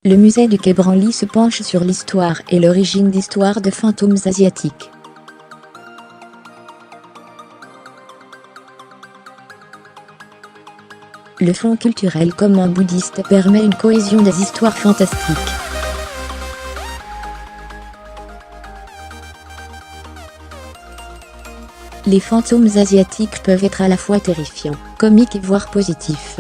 Le musée du Quai Branly se penche sur l'histoire et l'origine d'histoires de fantômes asiatiques. Le fonds culturel commun bouddhiste permet une cohésion des histoires fantastiques. Les fantômes asiatiques peuvent être à la fois terrifiants, comiques voire positifs.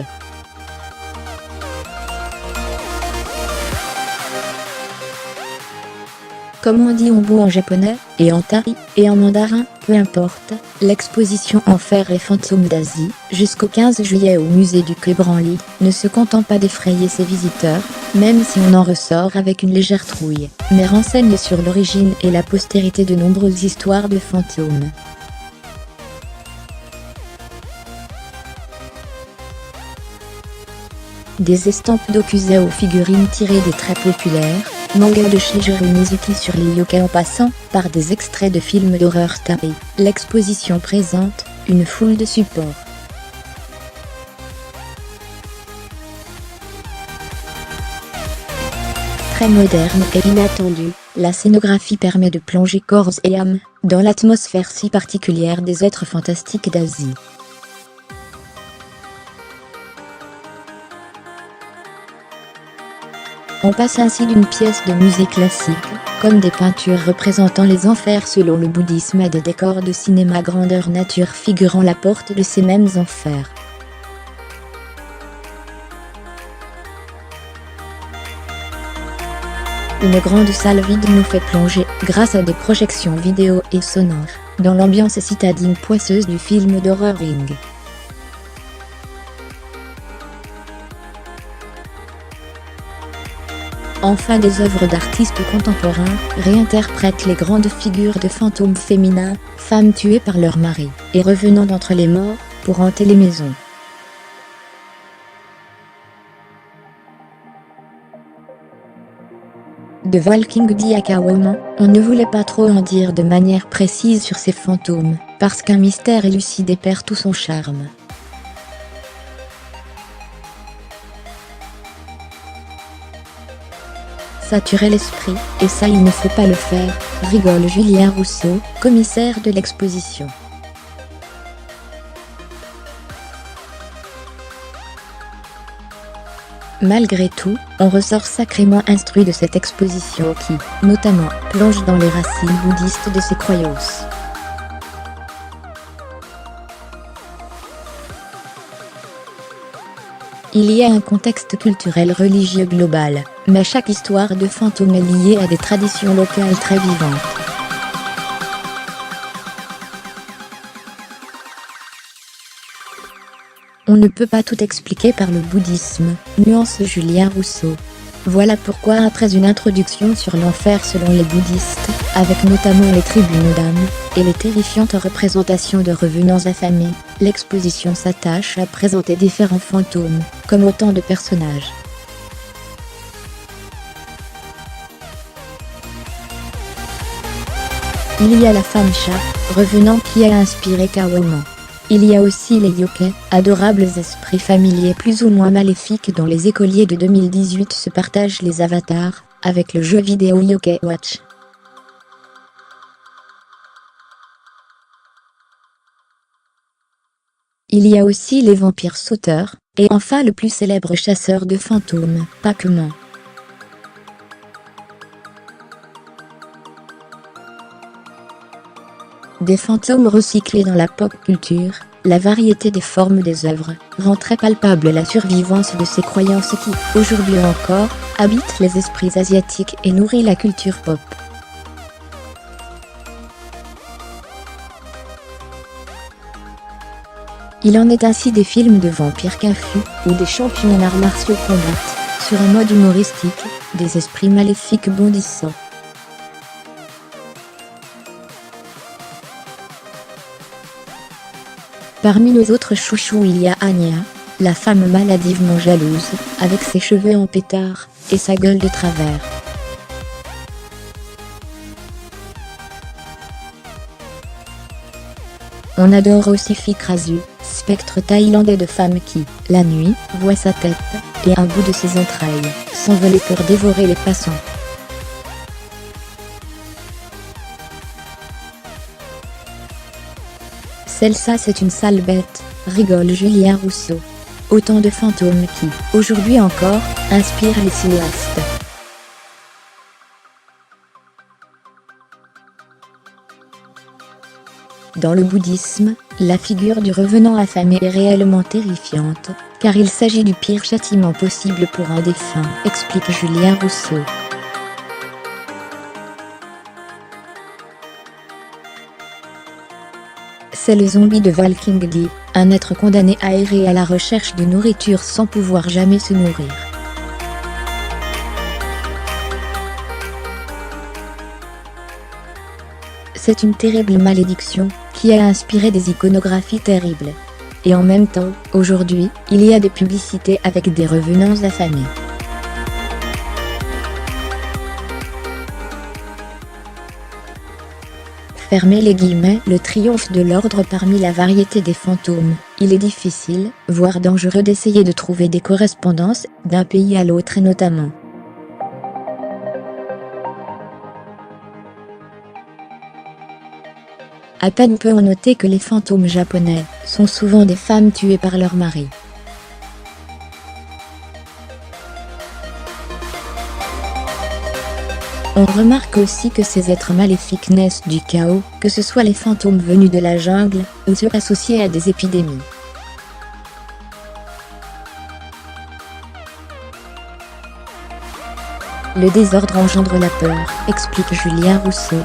Comme on dit ombo en japonais, et en tari, et en mandarin, peu importe, l'exposition Enfer et fantômes d'Asie, jusqu'au 15 juillet au musée du Quai Branly, ne se content pas d'effrayer ses visiteurs, même si on en ressort avec une légère trouille, mais renseigne sur l'origine et la postérité de nombreuses histoires de fantômes. Des estampes d'Okusa aux figurines tirées des traits populaires, manga de Shigeru Mizuki sur les yokai en passant par des extraits de films d'horreur tarés, l'exposition présente une foule de supports. Très moderne et inattendue, la scénographie permet de plonger corps et âme dans l'atmosphère si particulière des êtres fantastiques d'Asie. On passe ainsi d'une pièce de musée classique, comme des peintures représentant les enfers selon le bouddhisme, à des décors de cinéma grandeur nature figurant la porte de ces mêmes enfers. Une grande salle vide nous fait plonger, grâce à des projections vidéo et sonores, dans l'ambiance citadine poisseuse du film d'horreur Ring. Enfin, des œuvres d'artistes contemporains réinterprètent les grandes figures de fantômes féminins, femmes tuées par leur mari, et revenant d'entre les morts, pour hanter les maisons. De Walking Diakawoman, on ne voulait pas trop en dire de manière précise sur ces fantômes, parce qu'un mystère élucidé perd tout son charme. Saturer l'esprit, et ça il ne faut pas le faire, rigole Julien Rousseau, commissaire de l'exposition. Malgré tout, on ressort sacrément instruit de cette exposition qui, notamment, plonge dans les racines bouddhistes de ses croyances. Il y a un contexte culturel religieux global, mais chaque histoire de fantôme est liée à des traditions locales très vivantes. On ne peut pas tout expliquer par le bouddhisme, nuance Julien Rousseau. Voilà pourquoi après une introduction sur l'enfer selon les bouddhistes, avec notamment les tribunaux d'âme, et les terrifiantes représentations de revenants affamés, l'exposition s'attache à présenter différents fantômes, comme autant de personnages. Il y a la femme chat, revenant qui a inspiré Kawoman. Il y a aussi les yokai, adorables esprits familiers plus ou moins maléfiques dont les écoliers de 2018 se partagent les avatars, avec le jeu vidéo Yokai Watch. Il y a aussi les vampires sauteurs, et enfin le plus célèbre chasseur de fantômes, Pac-Man. Des fantômes recyclés dans la pop culture, la variété des formes des œuvres rend très palpable la survivance de ces croyances qui, aujourd'hui encore, habitent les esprits asiatiques et nourrit la culture pop. Il en est ainsi des films de vampires kafus, où des champions en arts martiaux combattent, sur un mode humoristique, des esprits maléfiques bondissants. Parmi nos autres chouchous il y a Anya, la femme maladivement jalouse, avec ses cheveux en pétard, et sa gueule de travers. On adore aussi Fikrazu, spectre thaïlandais de femme qui, la nuit, voit sa tête, et un bout de ses entrailles s'envolait pour dévorer les passants. Celle-là c'est une sale bête, rigole Julien Rousseau. Autant de fantômes qui, aujourd'hui encore, inspirent les cinéastes. Dans le bouddhisme, la figure du revenant affamé est réellement terrifiante, car il s'agit du pire châtiment possible pour un défunt, explique Julien Rousseau. C'est le zombie de Walking Dead, un être condamné à errer à la recherche de nourriture sans pouvoir jamais se nourrir. C'est une terrible malédiction, qui a inspiré des iconographies terribles. Et en même temps, aujourd'hui, il y a des publicités avec des revenants affamés. Fermez les guillemets, le triomphe de l'ordre parmi la variété des fantômes. Il est difficile, voire dangereux d'essayer de trouver des correspondances, d'un pays à l'autre et notamment. À peine peut-on noter que les fantômes japonais sont souvent des femmes tuées par leur mari. On remarque aussi que ces êtres maléfiques naissent du chaos, que ce soit les fantômes venus de la jungle, ou ceux associés à des épidémies. Le désordre engendre la peur, explique Julien Rousseau.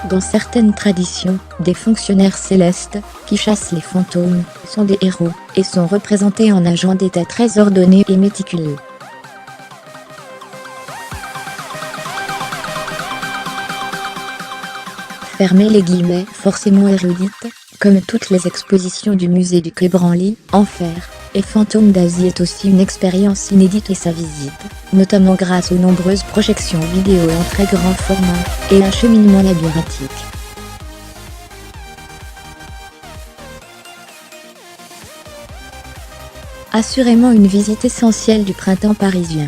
Dans certaines traditions, des fonctionnaires célestes, qui chassent les fantômes, sont des héros, et sont représentés en agents d'état très ordonnés et méticuleux. Fermez les guillemets, forcément érudite, comme toutes les expositions du musée du Quai Branly, Enfer et Fantômes d'Asie est aussi une expérience inédite et sa visite, notamment grâce aux nombreuses projections vidéo en très grand format, et un cheminement labyrinthique. Assurément une visite essentielle du printemps parisien.